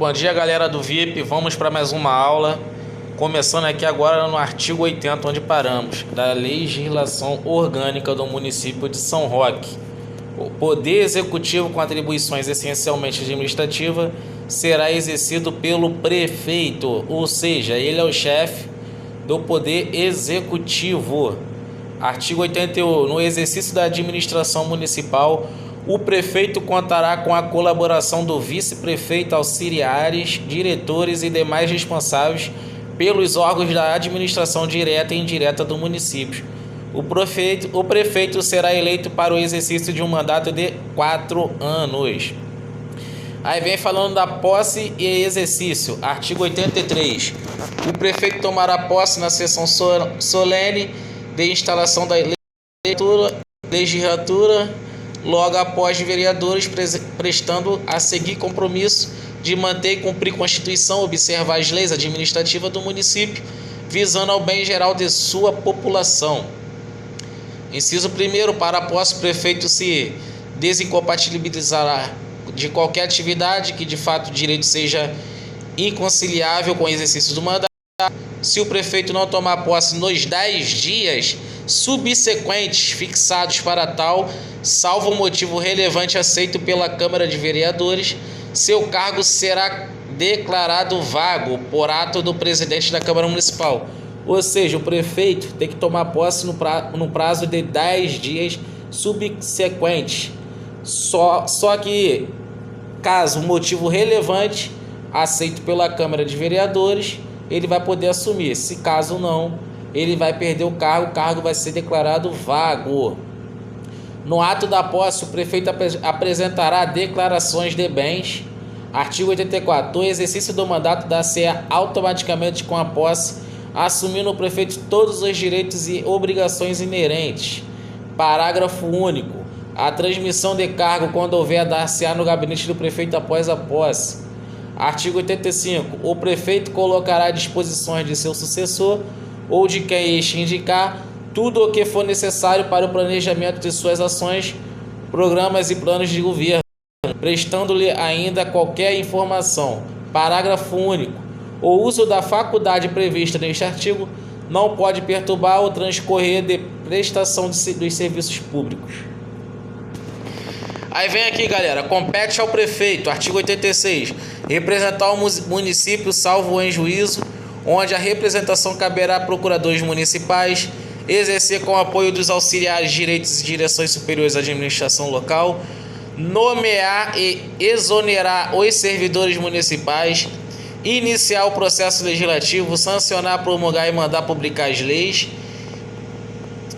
Bom dia, galera do VIP. Vamos para mais uma aula. Começando aqui agora no artigo 80, onde paramos, da legislação orgânica do município de São Roque. O poder executivo com atribuições essencialmente administrativas será exercido pelo prefeito, ou seja, ele é o chefe do poder executivo. Artigo 81. No exercício da administração municipal, o prefeito contará com a colaboração do vice-prefeito, auxiliares, diretores e demais responsáveis pelos órgãos da administração direta e indireta do município. O prefeito será eleito para o exercício de um mandato de 4 anos. Aí vem falando da posse e exercício. Artigo 83. O prefeito tomará posse na sessão solene de instalação da legislatura, logo após os vereadores, prestando a seguir compromisso de manter e cumprir a Constituição, observar as leis administrativas do município, visando ao bem geral de sua população. Inciso 1. Para a posse, o prefeito se desincompatibilizará de qualquer atividade que de fato o direito seja inconciliável com o exercício do mandato. Se o prefeito não tomar posse nos 10 dias subsequentes fixados para tal, salvo motivo relevante aceito pela Câmara de Vereadores, seu cargo será declarado vago por ato do presidente da Câmara Municipal. Ou seja, o prefeito tem que tomar posse no prazo de 10 dias subsequentes. Só que, caso motivo relevante aceito pela Câmara de Vereadores, ele vai poder assumir. Se caso não, ele vai perder o cargo vai ser declarado vago. No ato da posse, o prefeito apresentará declarações de bens. Artigo 84. O exercício do mandato dá-se automaticamente com a posse, assumindo o prefeito todos os direitos e obrigações inerentes. Parágrafo único. A transmissão de cargo, quando houver, dar-se-á no gabinete do prefeito após a posse. Artigo 85. O prefeito colocará à disposição de seu sucessor ou de quem este indicar tudo o que for necessário para o planejamento de suas ações, programas e planos de governo, prestando-lhe ainda qualquer informação. Parágrafo único. O uso da faculdade prevista neste artigo não pode perturbar o transcorrer de prestação dos serviços públicos. Aí vem aqui, galera, compete ao prefeito, artigo 86, representar o município salvo em juízo, onde a representação caberá a procuradores municipais, exercer com apoio dos auxiliares direitos e direções superiores à administração local, nomear e exonerar os servidores municipais, iniciar o processo legislativo, sancionar, promulgar e mandar publicar as leis,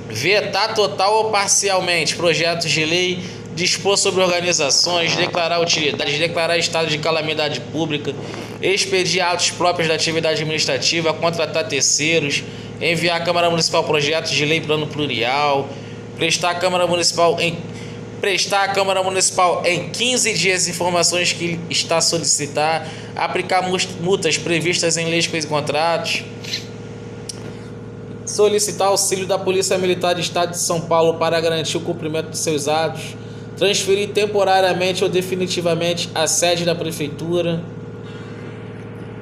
vetar total ou parcialmente projetos de lei, dispor sobre organizações, declarar utilidades, declarar estado de calamidade pública, expedir atos próprios da atividade administrativa, contratar terceiros, enviar à Câmara Municipal projetos de lei plano plurial, prestar à Câmara Municipal em 15 dias informações que está a solicitar, aplicar multas previstas em leis e contratos, solicitar auxílio da Polícia Militar do Estado de São Paulo para garantir o cumprimento de seus atos, transferir temporariamente ou definitivamente a sede da Prefeitura,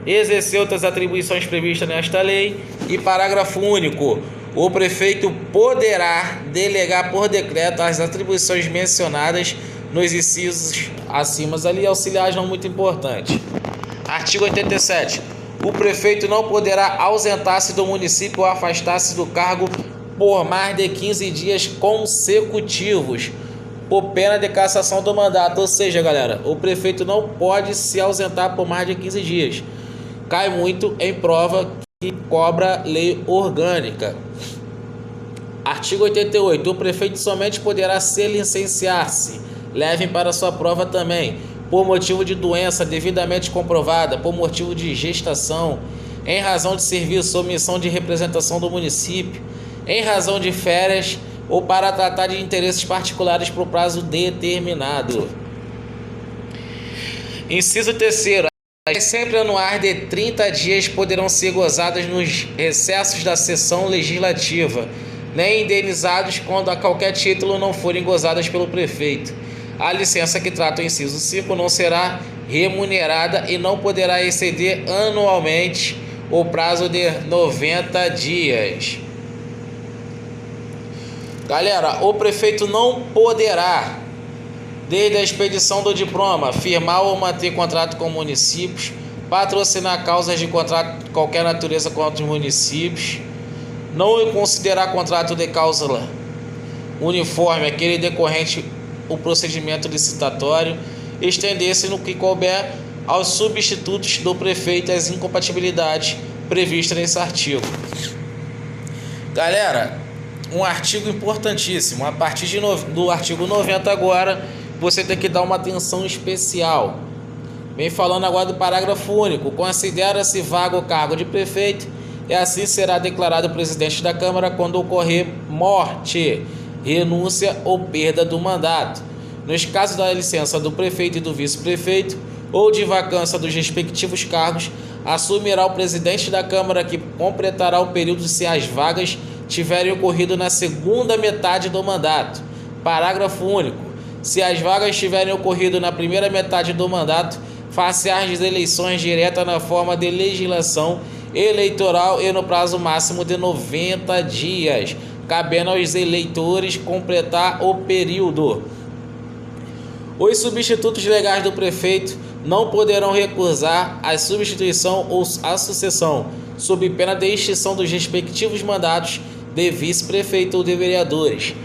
exercer outras atribuições previstas nesta lei. E parágrafo único. O prefeito poderá delegar por decreto as atribuições mencionadas nos incisos acima ali, auxiliares não muito importante. Artigo 87. O prefeito não poderá ausentar-se do município ou afastar-se do cargo por mais de 15 dias consecutivos, por pena de cassação do mandato. Ou seja, galera, o prefeito não pode se ausentar por mais de 15 dias. Cai muito em prova que cobra lei orgânica. Artigo 88. O prefeito somente poderá se licenciar-se, levem para sua prova também, por motivo de doença devidamente comprovada, por motivo de gestação, em razão de serviço ou missão de representação do município, em razão de férias ou para tratar de interesses particulares por prazo determinado. Inciso 3º. Sempre anuais de 30 dias poderão ser gozadas nos recessos da sessão legislativa, nem indenizados quando a qualquer título não forem gozadas pelo prefeito. A licença que trata o inciso 5 não será remunerada e não poderá exceder anualmente o prazo de 90 dias. Galera, o prefeito não poderá, desde a expedição do diploma, firmar ou manter contrato com municípios, patrocinar causas de contrato de qualquer natureza contra os municípios, não considerar contrato de cláusula uniforme aquele decorrente o procedimento licitatório, estender-se no que couber aos substitutos do prefeito as incompatibilidades previstas nesse artigo. Galera, um artigo importantíssimo. A partir do artigo 90 agora, você tem que dar uma atenção especial. Vem falando agora do parágrafo único. Considera-se vago o cargo de prefeito e assim será declarado presidente da Câmara quando ocorrer morte, renúncia ou perda do mandato. Nos casos da licença do prefeito e do vice-prefeito ou de vacância dos respectivos cargos, assumirá o presidente da Câmara, que completará o período se as vagas tiverem ocorrido na segunda metade do mandato. Parágrafo único. Se as vagas tiverem ocorrido na primeira metade do mandato, face às eleições diretas na forma de legislação eleitoral e no prazo máximo de 90 dias, cabendo aos eleitores completar o período. Os substitutos legais do prefeito não poderão recusar a substituição ou a sucessão, sob pena de extinção dos respectivos mandatos de vice-prefeito ou de vereadores.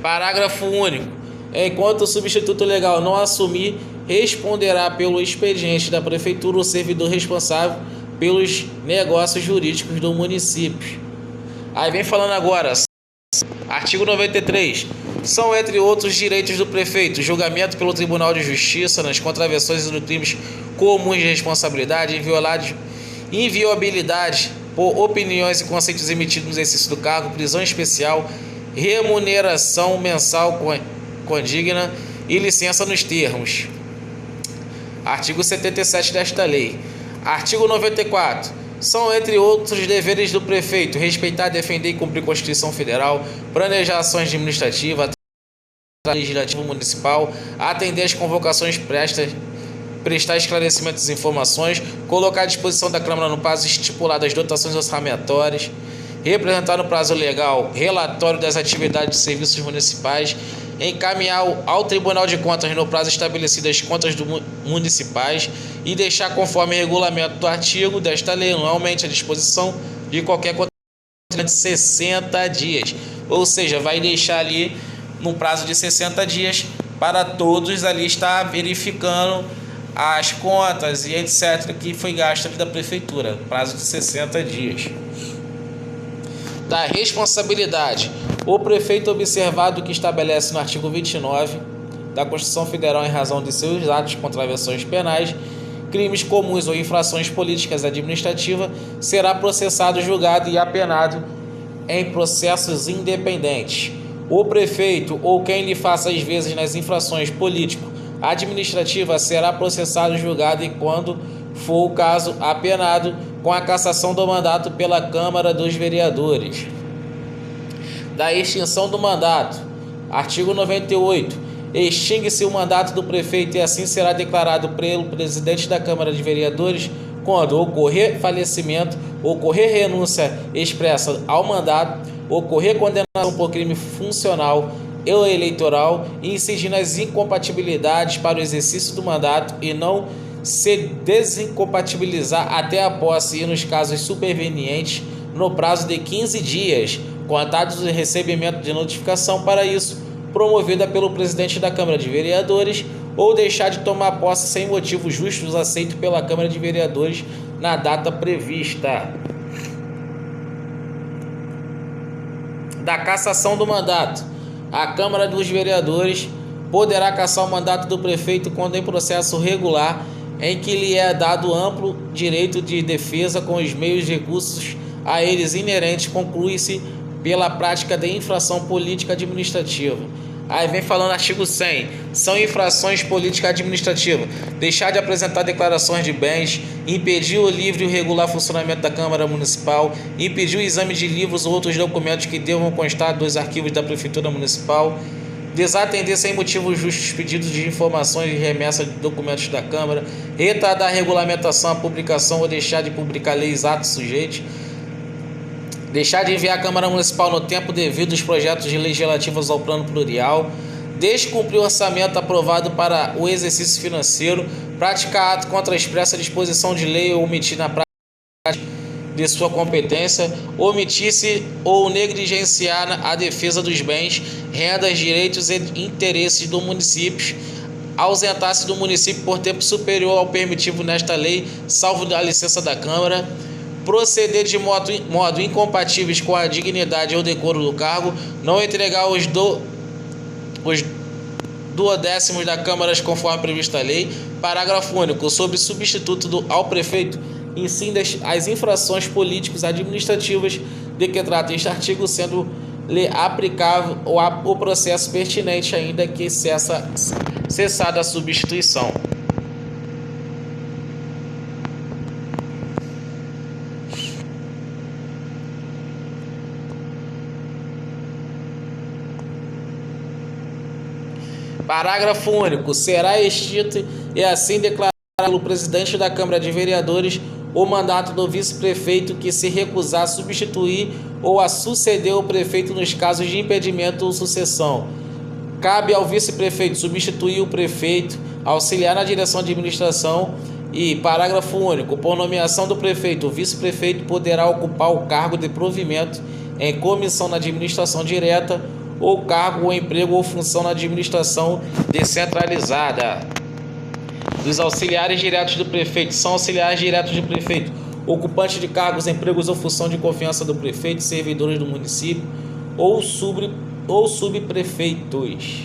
Parágrafo único. Enquanto o substituto legal não assumir, responderá pelo expediente da prefeitura o servidor responsável pelos negócios jurídicos do município. Aí vem falando agora, artigo 93. São, entre outros direitos do prefeito, julgamento pelo Tribunal de Justiça nas contravenções e nos crimes comuns de responsabilidade, inviolabilidade por opiniões e conceitos emitidos no exercício do cargo, prisão especial, remuneração mensal condigna e licença nos termos. Artigo 77 desta lei. Artigo 94. São, entre outros deveres do prefeito, respeitar, defender e cumprir a Constituição Federal, planejar ações administrativas, legislativo municipal, atender às convocações, prestar esclarecimentos e informações, colocar à disposição da Câmara no prazo estipulado as dotações orçamentárias, representar no prazo legal relatório das atividades de serviços municipais, encaminhar ao Tribunal de Contas no prazo estabelecido as contas municipais e deixar conforme regulamento do artigo desta lei anualmente à disposição de qualquer conta de 60 dias. Ou seja, vai deixar ali num prazo de 60 dias para todos ali estar verificando as contas e etc. que foi gasto aqui da prefeitura. Prazo de 60 dias. Da responsabilidade. O prefeito, observado o que estabelece no artigo 29 da Constituição Federal em razão de seus atos, contravenções penais, crimes comuns ou infrações políticas administrativas, será processado, julgado e apenado em processos independentes. O prefeito ou quem lhe faça as vezes nas infrações político-administrativas será processado, julgado e, quando for o caso, apenado com a cassação do mandato pela Câmara dos Vereadores. Da extinção do mandato. Artigo 98. Extingue-se o mandato do prefeito e assim será declarado pelo presidente da Câmara de Vereadores quando ocorrer falecimento, ocorrer renúncia expressa ao mandato, ocorrer condenação por crime funcional ou eleitoral e incidir nas incompatibilidades para o exercício do mandato e não se desincompatibilizar até a posse e nos casos supervenientes no prazo de 15 dias, contados do recebimento de notificação para isso, promovida pelo presidente da Câmara de Vereadores, ou deixar de tomar posse sem motivos justos aceito pela Câmara de Vereadores na data prevista. Da cassação do mandato. A Câmara dos Vereadores poderá cassar o mandato do prefeito quando em processo regular em que lhe é dado amplo direito de defesa com os meios e recursos a eles inerentes, conclui-se pela prática de infração política administrativa. Aí vem falando artigo 100. São infrações políticas administrativas: deixar de apresentar declarações de bens, impedir o livre e o regular funcionamento da Câmara Municipal, impedir o exame de livros ou outros documentos que devam constar dos arquivos da Prefeitura Municipal, desatender sem motivo justo os pedidos de informações e remessa de documentos da Câmara, retardar a regulamentação, a publicação ou deixar de publicar leis, atos sujeitos, deixar de enviar à Câmara Municipal no tempo devido os projetos de leis relativos ao plano plurial, descumprir o orçamento aprovado para o exercício financeiro, praticar ato contra a expressa disposição de lei ou omitir na prática de sua competência, omitir-se ou negligenciar a defesa dos bens, rendas, direitos e interesses do município, ausentar-se do município por tempo superior ao permitido nesta lei, salvo a licença da Câmara, proceder de modo incompatíveis com a dignidade ou decoro do cargo, não entregar os duodécimos da Câmara conforme previsto a lei. Parágrafo único. Sobre substituto ao prefeito, incide as infrações políticas administrativas de que trata este artigo, sendo-lhe aplicável o processo pertinente, ainda que cessada a substituição. Parágrafo único. Será extinto e assim declarado pelo presidente da Câmara de Vereadores o mandato do vice-prefeito que se recusar a substituir ou a suceder o prefeito nos casos de impedimento ou sucessão. Cabe ao vice-prefeito substituir o prefeito, auxiliar na direção de administração e, parágrafo único, por nomeação do prefeito, o vice-prefeito poderá ocupar o cargo de provimento em comissão na administração direta ou cargo ou emprego ou função na administração descentralizada. Dos auxiliares diretos do prefeito são auxiliares diretos do prefeito, ocupantes de cargos, empregos ou função de confiança do prefeito, servidores do município ou subprefeitos.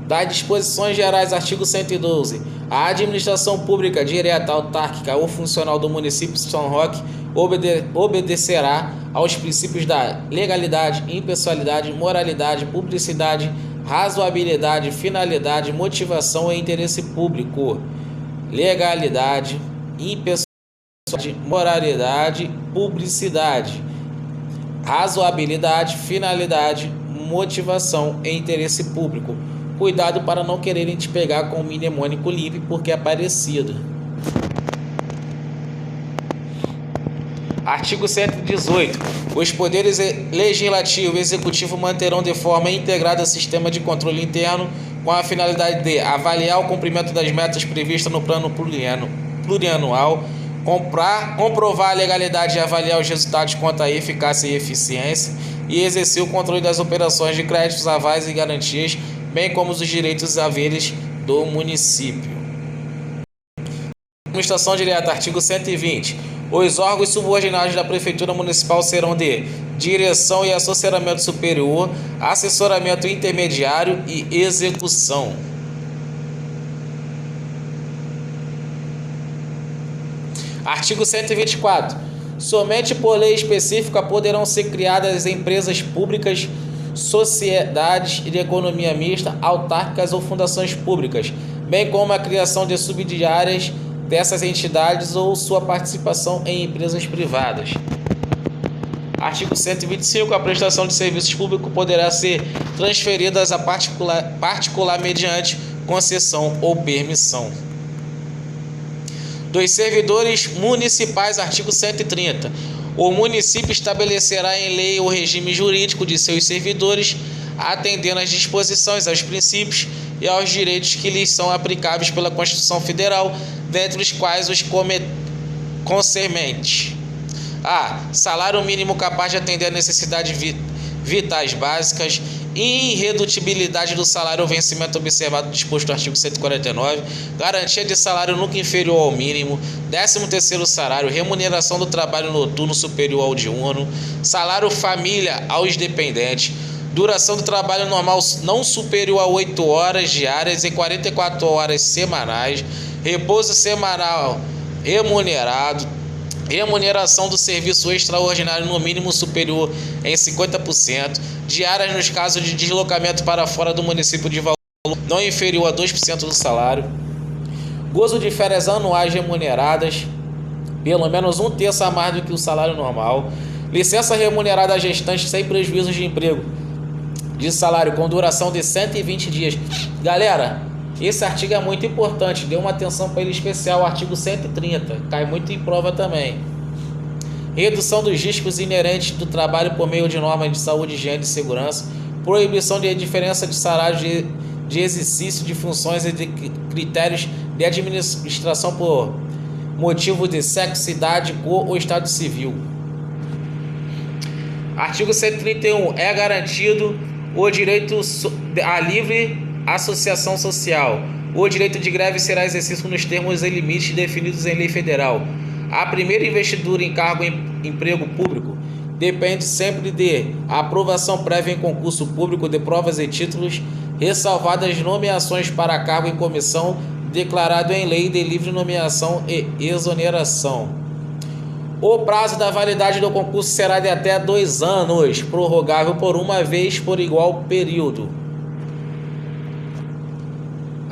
Das disposições gerais, artigo 112. A administração pública direta, autárquica ou funcional do município de São Roque obedecerá aos princípios da legalidade, impessoalidade, moralidade, publicidade, razoabilidade, finalidade, motivação e interesse público. Legalidade, impessoalidade, moralidade, publicidade, razoabilidade, finalidade, motivação e interesse público. Cuidado para não quererem te pegar com o mnemônico livre porque é parecido. Artigo 118. Os poderes legislativo e executivo manterão de forma integrada sistema de controle interno com a finalidade de avaliar o cumprimento das metas previstas no plano plurianual, comprovar a legalidade e avaliar os resultados quanto à eficácia e eficiência e exercer o controle das operações de créditos, avais e garantias, bem como os direitos e haveres do município. Administração direta, artigo 120. Os órgãos subordinados da Prefeitura Municipal serão de direção e assessoramento superior, assessoramento intermediário e execução. Artigo 124. Somente por lei específica poderão ser criadas empresas públicas, sociedades de economia mista, autárquicas ou fundações públicas, bem como a criação de subsidiárias dessas entidades ou sua participação em empresas privadas. Artigo 125. A prestação de serviços públicos poderá ser transferida a particular mediante concessão ou permissão. Dos servidores municipais, artigo 130. O município estabelecerá em lei o regime jurídico de seus servidores, atendendo às disposições, aos princípios e aos direitos que lhes são aplicáveis pela Constituição Federal, dentre os quais os concernentes: a. Salário mínimo capaz de atender a necessidades vitais básicas, irredutibilidade do salário ao vencimento observado disposto no artigo 149, garantia de salário nunca inferior ao mínimo, 13º salário, remuneração do trabalho noturno superior ao diurno, salário família aos dependentes, duração do trabalho normal não superior a 8 horas diárias e 44 horas semanais, repouso semanal remunerado, remuneração do serviço extraordinário no mínimo superior em 50%, diárias nos casos de deslocamento para fora do município de valor não inferior a 2% do salário, gozo de férias anuais remuneradas, pelo menos um terço a mais do que o salário normal. Licença remunerada à gestante sem prejuízos de emprego de salário com duração de 120 dias. Galera, esse artigo é muito importante, dê uma atenção para ele especial, o artigo 130, cai muito em prova também. Redução dos riscos inerentes do trabalho por meio de normas de saúde, higiene e segurança, proibição de diferença de salário de exercício de funções e de critérios de administração por motivo de sexo, idade, cor ou estado civil. Artigo 131. É garantido o direito à livre associação social. O direito de greve será exercido nos termos e limites definidos em lei federal. A primeira investidura em cargo em emprego público depende sempre de aprovação prévia em concurso público de provas e títulos, ressalvadas nomeações para cargo em comissão, declarado em lei de livre nomeação e exoneração. O prazo da validade do concurso será de até 2 anos, prorrogável por uma vez por igual período.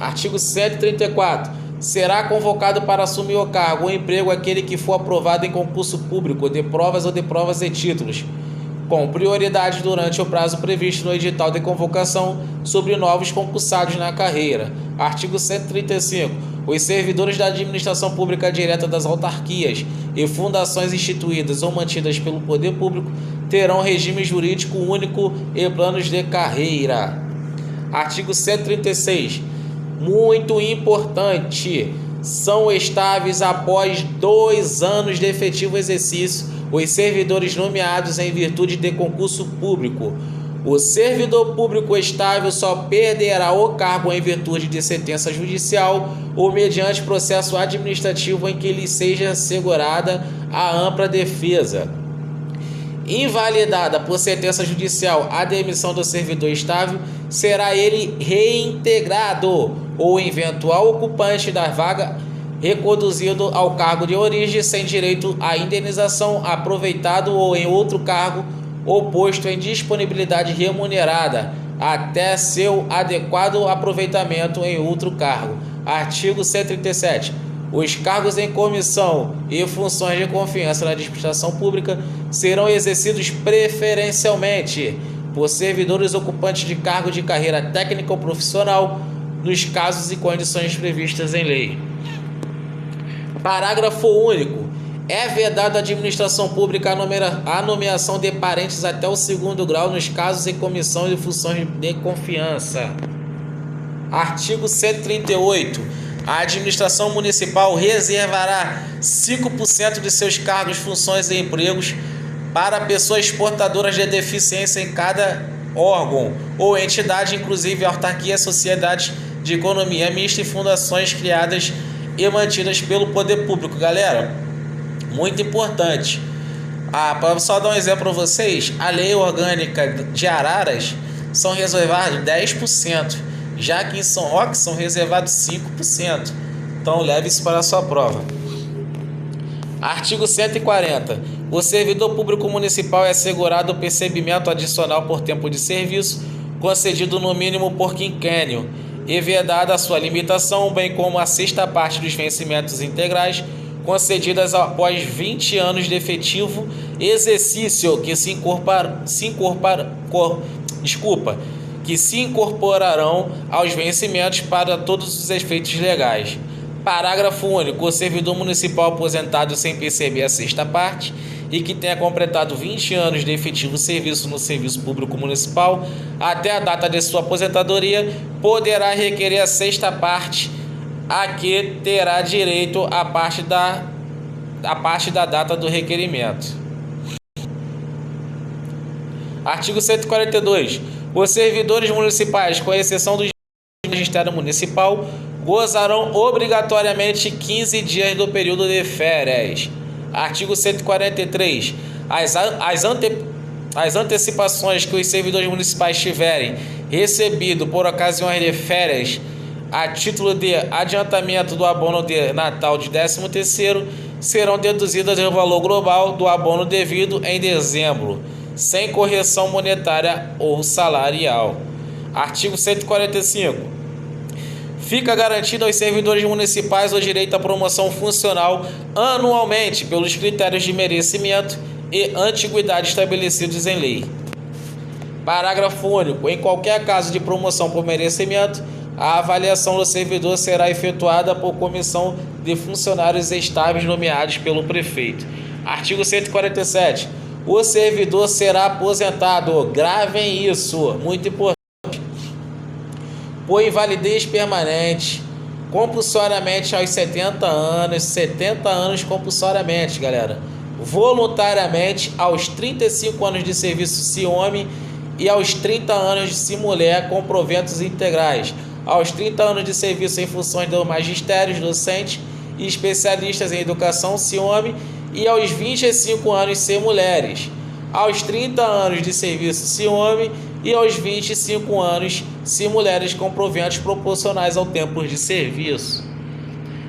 Artigo 134. Será convocado para assumir o cargo ou emprego aquele que for aprovado em concurso público de provas ou de provas e títulos, com prioridade durante o prazo previsto no edital de convocação sobre novos concursados na carreira. Artigo 135. Os servidores da administração pública direta das autarquias e fundações instituídas ou mantidas pelo poder público terão regime jurídico único e planos de carreira. Artigo 136. Muito importante, são estáveis após 2 anos de efetivo exercício os servidores nomeados em virtude de concurso público. O servidor público estável só perderá o cargo em virtude de sentença judicial ou mediante processo administrativo em que lhe seja assegurada a ampla defesa. Invalidada por sentença judicial a demissão do servidor estável, será ele reintegrado ou eventual ocupante da vaga reconduzido ao cargo de origem sem direito à indenização, aproveitado ou em outro cargo ou posto em disponibilidade remunerada até seu adequado aproveitamento em outro cargo. Artigo 137. Os cargos em comissão e funções de confiança na administração pública serão exercidos preferencialmente por servidores ocupantes de cargo de carreira técnica ou profissional, nos casos e condições previstas em lei. Parágrafo único. É vedada à administração pública a nomeação de parentes até o 2º grau nos casos em comissão e funções de confiança. Artigo 138. A administração municipal reservará 5% de seus cargos, funções e empregos para pessoas portadoras de deficiência em cada órgão ou entidade, inclusive autarquias, sociedades de economia mista e fundações criadas e mantidas pelo poder público. Galera, muito importante. Para só dar um exemplo para vocês, a lei orgânica de Araras são reservados 10%, já que em São Roque são reservados 5%. Então leve isso para a sua prova. Artigo 140. O servidor público municipal é assegurado o percebimento adicional por tempo de serviço, concedido no mínimo por quinquênio, e vedada a sua limitação, bem como a 6ª parte dos vencimentos integrais, concedidas após 20 anos de efetivo exercício, que se incorporarão aos vencimentos para todos os efeitos legais. Parágrafo único. O servidor municipal aposentado sem perceber a 6ª parte e que tenha completado 20 anos de efetivo serviço no serviço público municipal até a data de sua aposentadoria poderá requerer a 6ª parte, a que terá direito a parte da data do requerimento. Artigo 142. Os servidores municipais, com exceção do Ministério Municipal, gozarão obrigatoriamente 15 dias do período de férias. Artigo 143. As antecipações que os servidores municipais tiverem recebido por ocasiões de férias a título de adiantamento do abono de Natal de 13º serão deduzidas do valor global do abono devido em dezembro, sem correção monetária ou salarial. Artigo 145. Fica garantido aos servidores municipais o direito à promoção funcional anualmente pelos critérios de merecimento e antiguidade estabelecidos em lei. Parágrafo único. Em qualquer caso de promoção por merecimento, a avaliação do servidor será efetuada por comissão de funcionários estáveis nomeados pelo prefeito. Artigo 147. O servidor será aposentado, gravem isso, muito importante, por invalidez permanente, compulsoriamente aos 70 anos compulsoriamente, galera. Voluntariamente aos 35 anos de serviço se homem e aos 30 anos se mulher com proventos integrais, aos 30 anos de serviço em funções do magistério, docente e especialistas em educação se homem e aos 25 anos se mulheres, aos 30 anos de serviço se homem e aos 25 anos se mulheres com proventos proporcionais ao tempo de serviço,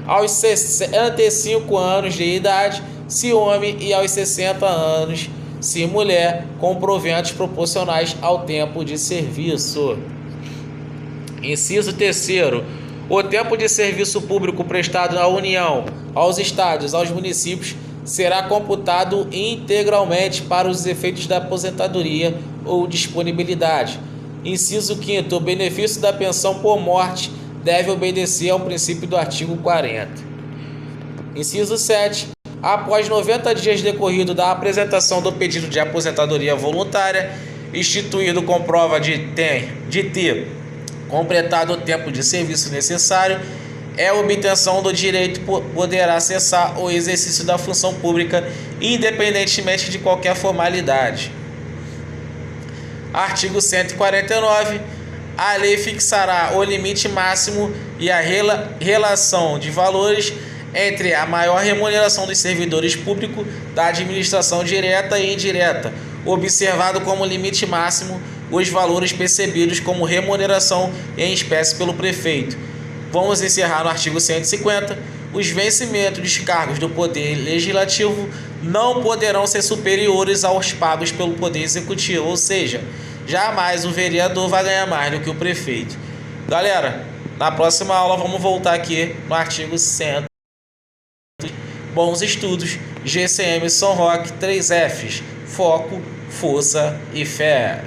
aos 65 anos de idade se homem e aos 60 anos se mulher com proventos proporcionais ao tempo de serviço. Inciso 3º. O tempo de serviço público prestado à União, aos estados, aos municípios será computado integralmente para os efeitos da aposentadoria ou disponibilidade. Inciso 5º. O benefício da pensão por morte deve obedecer ao princípio do artigo 40. Inciso 7. Após 90 dias decorrido da apresentação do pedido de aposentadoria voluntária, instituído com prova de ter completado o tempo de serviço necessário, a obtenção do direito poderá cessar o exercício da função pública, independentemente de qualquer formalidade. Artigo 149. A lei fixará o limite máximo e a relação de valores entre a maior remuneração dos servidores públicos da administração direta e indireta, observado como limite máximo os valores percebidos como remuneração em espécie pelo prefeito. Vamos encerrar no artigo 150. Os vencimentos dos cargos do Poder Legislativo não poderão ser superiores aos pagos pelo Poder Executivo, ou seja, jamais o vereador vai ganhar mais do que o prefeito. Galera, na próxima aula vamos voltar aqui no artigo 100. Bons estudos, GCM São Roque, 3 Fs, foco, força e fé.